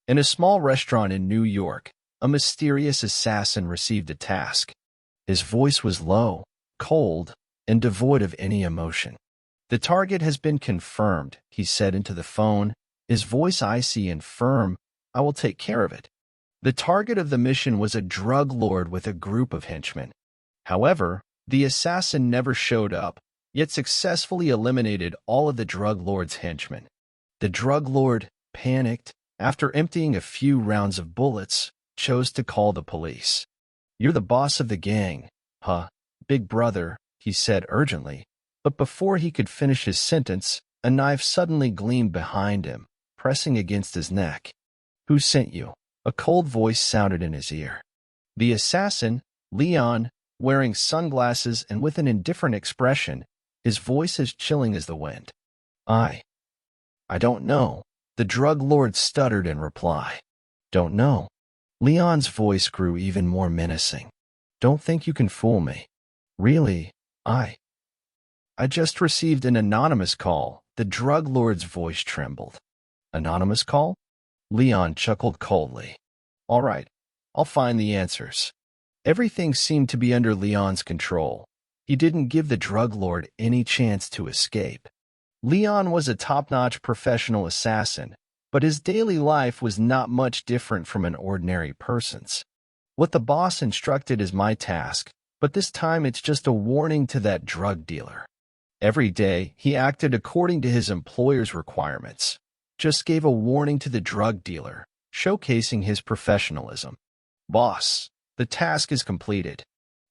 In a small restaurant in New York, a mysterious assassin received a task. His voice was low, cold, and devoid of any emotion. "The target has been confirmed," he said into the phone, his voice icy and firm. "I will take care of it." The target of the mission was a drug lord with a group of henchmen. However, the assassin never showed up, yet successfully eliminated all of the drug lord's henchmen. The drug lord, panicked, after emptying a few rounds of bullets, chose to call the police. "You're the boss of the gang, huh, big brother," he said urgently. But before he could finish his sentence, a knife suddenly gleamed behind him, pressing against his neck. "Who sent you?" A cold voice sounded in his ear. The assassin, Léon, wearing sunglasses and with an indifferent expression, his voice as chilling as the wind. I don't know," the drug lord stuttered in reply. "Don't know?" Leon's voice grew even more menacing. "Don't think you can fool me. Really, I just received an anonymous call." The drug lord's voice trembled. "Anonymous call?" Léon chuckled coldly. "All right, I'll find the answers." Everything seemed to be under Léon's control. He didn't give the drug lord any chance to escape. Léon was a top-notch professional assassin, but his daily life was not much different from an ordinary person's. "What the boss instructed is my task, but this time it's just a warning to that drug dealer." Every day, he acted according to his employer's requirements, just gave a warning to the drug dealer, showcasing his professionalism. "Boss, the task is completed."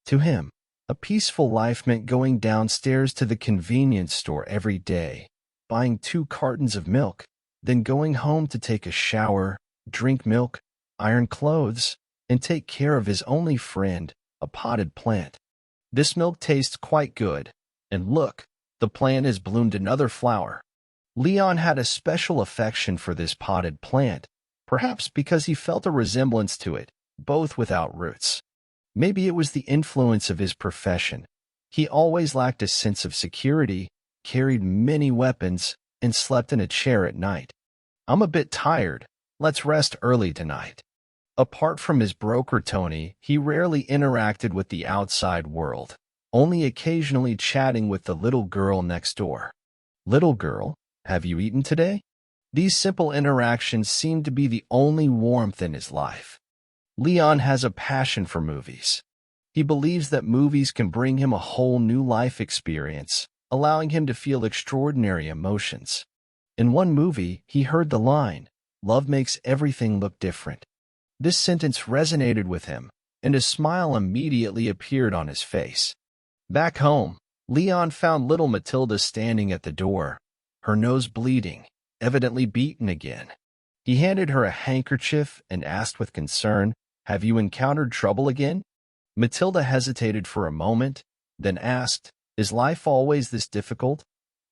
To him, a peaceful life meant going downstairs to the convenience store every day, buying 2 cartons of milk, then going home to take a shower, drink milk, iron clothes, and take care of his only friend, a potted plant. "This milk tastes quite good, and look, the plant has bloomed another flower." Léon had a special affection for this potted plant, perhaps because he felt a resemblance to it, both without roots. Maybe it was the influence of his profession. He always lacked a sense of security, carried many weapons, and slept in a chair at night. "I'm a bit tired. Let's rest early tonight." Apart from his broker Tony, he rarely interacted with the outside world, only occasionally chatting with the little girl next door. "Little girl, have you eaten today?" These simple interactions seemed to be the only warmth in his life. Léon has a passion for movies. He believes that movies can bring him a whole new life experience, allowing him to feel extraordinary emotions. In one movie, he heard the line, "Love makes everything look different." This sentence resonated with him, and a smile immediately appeared on his face. Back home, Léon found little Mathilda standing at the door, her nose bleeding, evidently beaten again. He handed her a handkerchief and asked with concern, "Have you encountered trouble again?" Mathilda hesitated for a moment, then asked, "Is life always this difficult,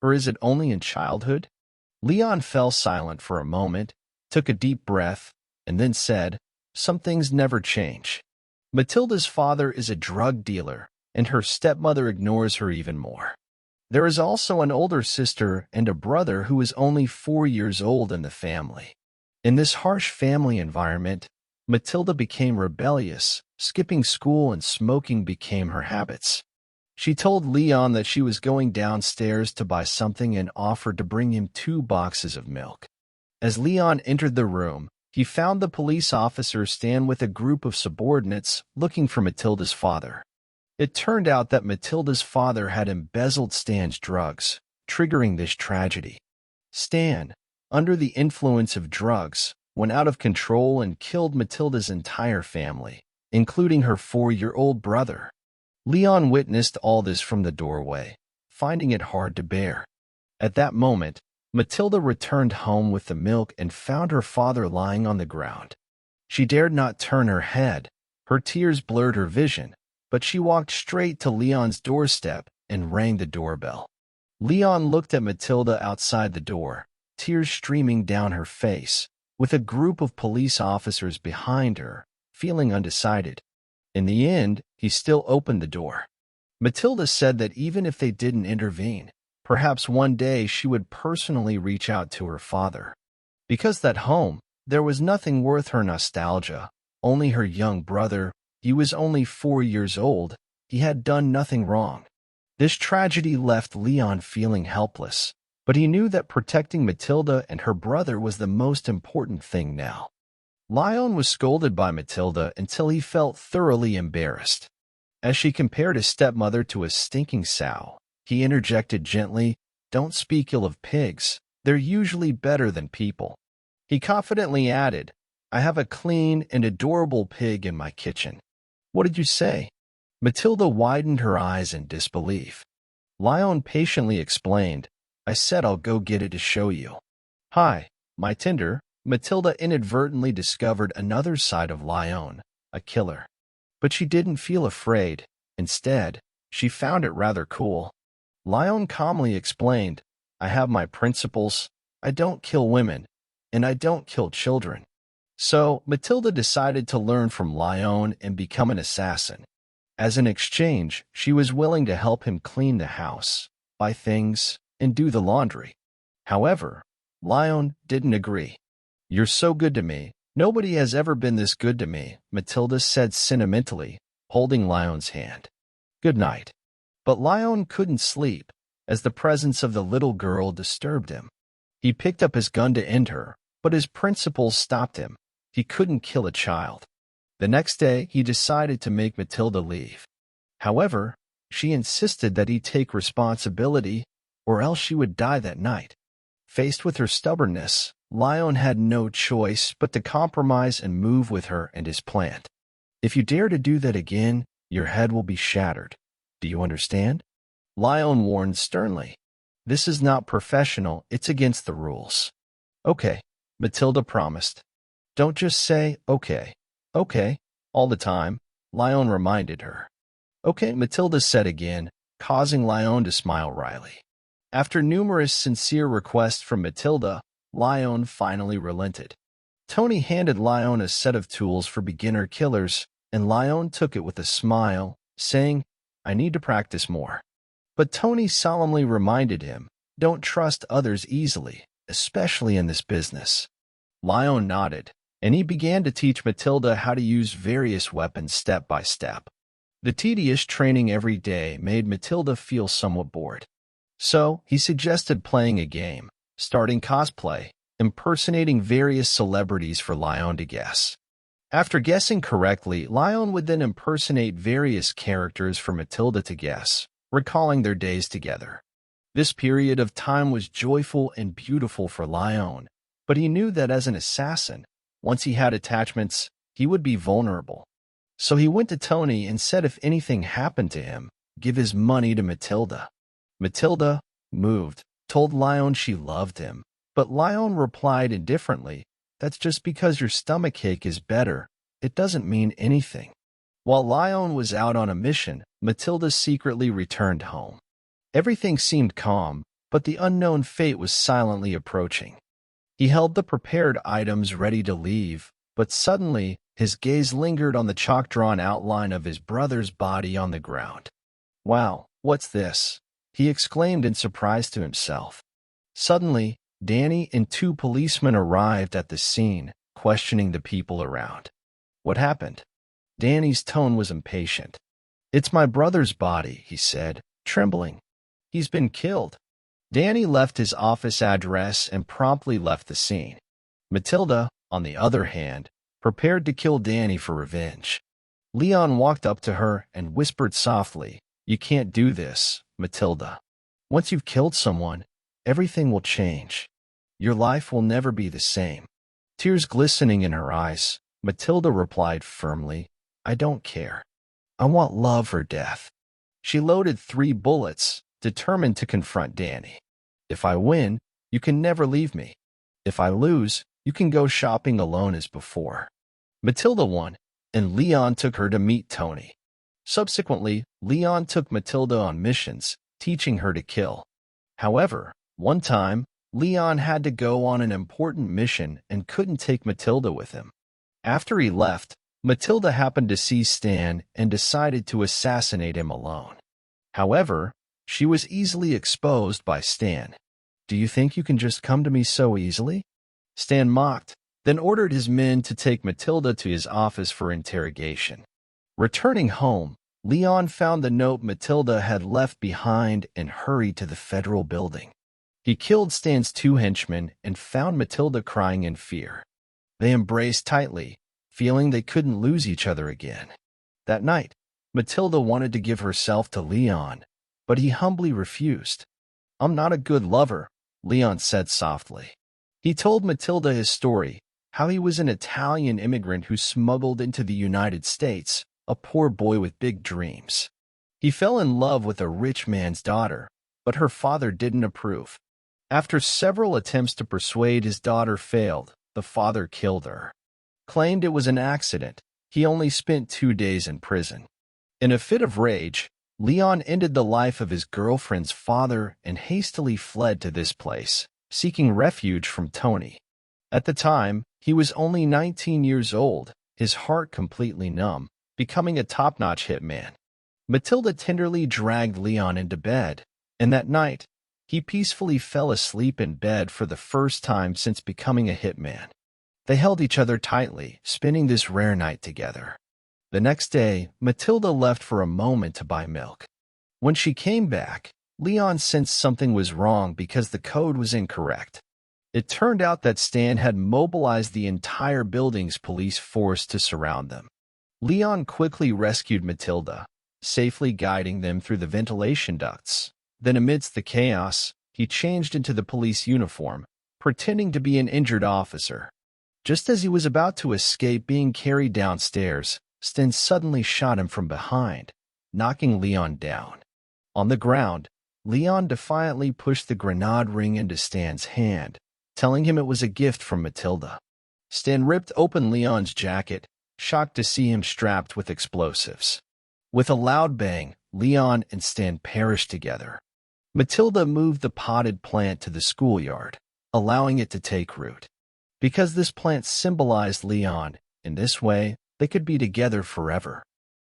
or is it only in childhood?" Léon fell silent for a moment, took a deep breath, and then said, "Some things never change." Mathilda's father is a drug dealer, and her stepmother ignores her even more. There is also an older sister and a brother who is only 4 years old in the family. In this harsh family environment, Mathilda became rebellious, skipping school and smoking became her habits. She told Léon that she was going downstairs to buy something and offered to bring him 2 boxes of milk. As Léon entered the room, he found the police officer stand with a group of subordinates looking for Mathilda's father. It turned out that Mathilda's father had embezzled Stan's drugs, triggering this tragedy. Stan, under the influence of drugs, went out of control and killed Mathilda's entire family, including her 4-year-old brother. Léon witnessed all this from the doorway, finding it hard to bear. At that moment, Mathilda returned home with the milk and found her father lying on the ground. She dared not turn her head. Her tears blurred her vision, but she walked straight to Léon's doorstep and rang the doorbell. Léon looked at Mathilda outside the door, tears streaming down her face, with a group of police officers behind her, feeling undecided. In the end, he still opened the door. Mathilda said that even if they didn't intervene, perhaps one day she would personally reach out to her father. Because that home, There was nothing worth her nostalgia, only her young brother. He was only 4 years old. He had done nothing wrong. This tragedy left Léon feeling helpless, but he knew that protecting Mathilda and her brother was the most important thing now. Léon was scolded by Mathilda until he felt thoroughly embarrassed. As she compared his stepmother to a stinking sow, he interjected gently, "Don't speak ill of pigs. They're usually better than people." He confidently added, "I have a clean and adorable pig in my kitchen." "What did you say?" Mathilda widened her eyes in disbelief. Léon patiently explained, "I said I'll go get it to show you." "Hi, my Tinder." Mathilda inadvertently discovered another side of Léon, a killer. But she didn't feel afraid. Instead, she found it rather cool. Léon calmly explained, "I have my principles. I don't kill women, and I don't kill children." So, Mathilda decided to learn from Léon and become an assassin. As an exchange, she was willing to help him clean the house, buy things, and do the laundry. However, Léon didn't agree. "You're so good to me. Nobody has ever been this good to me," Mathilda said sentimentally, holding Léon's hand. "Good night." But Léon couldn't sleep, as the presence of the little girl disturbed him. He picked up his gun to end her, but his principles stopped him. He couldn't kill a child. The next day, he decided to make Mathilda leave. However, she insisted that he take responsibility, or else she would die that night. Faced with her stubbornness, Léon had no choice but to compromise and move with her and his plan. "If you dare to do that again, your head will be shattered. Do you understand?" Léon warned sternly. "This is not professional, it's against the rules." "Okay," Mathilda promised. "Don't just say, okay, okay, all the time," Léon reminded her. "Okay," Mathilda said again, causing Léon to smile wryly. After numerous sincere requests from Mathilda, Léon finally relented. Tony handed Léon a set of tools for beginner killers, and Léon took it with a smile, saying, "I need to practice more." But Tony solemnly reminded him, "Don't trust others easily, especially in this business." Léon nodded, and he began to teach Mathilda how to use various weapons step by step. The tedious training every day made Mathilda feel somewhat bored. So he suggested playing a game, starting cosplay, impersonating various celebrities for Léon to guess. After guessing correctly, Léon would then impersonate various characters for Mathilda to guess, recalling their days together. This period of time was joyful and beautiful for Léon, but he knew that as an assassin, once he had attachments, he would be vulnerable. So he went to Tony and said if anything happened to him, give his money to Mathilda. Mathilda, moved, told Léon she loved him, but Léon replied indifferently, "That's just because your stomachache is better. It doesn't mean anything." While Léon was out on a mission, Mathilda secretly returned home. Everything seemed calm, but the unknown fate was silently approaching. He held the prepared items ready to leave, but suddenly his gaze lingered on the chalk-drawn outline of his brother's body on the ground. "Wow, what's this?" he exclaimed in surprise to himself. Suddenly, Danny and two policemen arrived at the scene, questioning the people around. "What happened?" Danny's tone was impatient. "It's my brother's body," he said, trembling. "He's been killed." Danny left his office address and promptly left the scene. Mathilda, on the other hand, prepared to kill Danny for revenge. Léon walked up to her and whispered softly, "You can't do this, Mathilda. Once you've killed someone, everything will change. Your life will never be the same." Tears glistening in her eyes, Mathilda replied firmly, "I don't care. I want love or death." She loaded 3 bullets, determined to confront Danny. "If I win, you can never leave me. If I lose, you can go shopping alone as before." Mathilda won, and Léon took her to meet Tony. Subsequently, Léon took Mathilda on missions, teaching her to kill. However, one time, Léon had to go on an important mission and couldn't take Mathilda with him. After he left, Mathilda happened to see Stan and decided to assassinate him alone. However, she was easily exposed by Stan. "Do you think you can just come to me so easily?" Stan mocked, then ordered his men to take Mathilda to his office for interrogation. Returning home, Léon found the note Mathilda had left behind and hurried to the federal building. He killed Stan's 2 henchmen and found Mathilda crying in fear. They embraced tightly, feeling they couldn't lose each other again. That night, Mathilda wanted to give herself to Léon, but he humbly refused. "I'm not a good lover," Léon said softly. He told Mathilda his story, how he was an Italian immigrant who smuggled into the United States, a poor boy with big dreams. He fell in love with a rich man's daughter, but her father didn't approve. After several attempts to persuade his daughter failed, the father killed her. Claimed it was an accident, he only spent 2 days in prison. In a fit of rage, Léon ended the life of his girlfriend's father and hastily fled to this place, seeking refuge from Tony. At the time, he was only 19 years old, his heart completely numb, becoming a top-notch hitman. Mathilda tenderly dragged Léon into bed, and that night, he peacefully fell asleep in bed for the first time since becoming a hitman. They held each other tightly, spending this rare night together. The next day, Mathilda left for a moment to buy milk. When she came back, Léon sensed something was wrong because the code was incorrect. It turned out that Stan had mobilized the entire building's police force to surround them. Léon quickly rescued Mathilda, safely guiding them through the ventilation ducts. Then amidst the chaos, he changed into the police uniform, pretending to be an injured officer. Just as he was about to escape being carried downstairs, Stan suddenly shot him from behind, knocking Léon down. On the ground, Léon defiantly pushed the grenade ring into Stan's hand, telling him it was a gift from Mathilda. Stan ripped open Léon's jacket, shocked to see him strapped with explosives. With a loud bang, Léon and Stan perished together. Mathilda moved the potted plant to the schoolyard, allowing it to take root. Because this plant symbolized Léon, in this way, they could be together forever.